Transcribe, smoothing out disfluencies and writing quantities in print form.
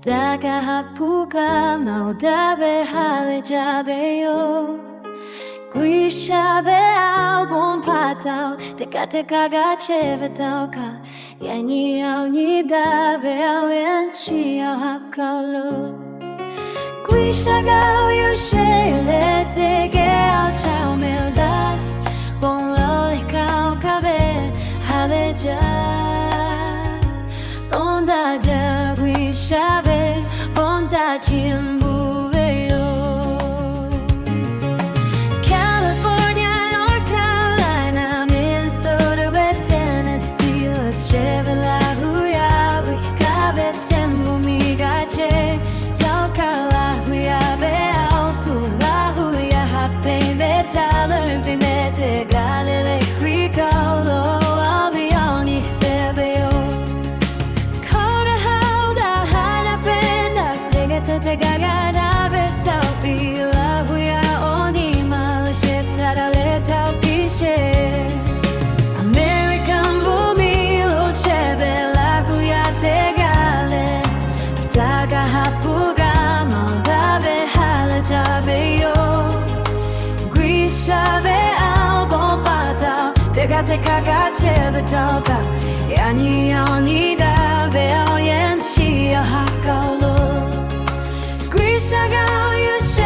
Daga hapuka maudabe hale jabeyo Guishabe ao bon patao Teka teka ga cheve tauka Yani ao ni dabe ao enchi ao hakalo Guishaga ao yushe le tege ao chao meu da Bon loli kao kabe hale ja Bonda ja guishabe Bonda chimbuveyo California, North Carolina Minnesota, with Tennessee Cheve la huya Wikabe tembu migache Tauka la huya be ausu La huya hape betale Bimete galile frikaulo Avioni bebeo Kona hauda hana pena Tega gada betau Bi la huya oni malishe Tarale tau pishe American bumilo chebe la huya tegale Daga hapuga maldabe hala jabe yo Guishabe ao bon patao Tega ga chebe tauka Yani oni dabe ao yenchi ao hakalo Guishaga ao yushe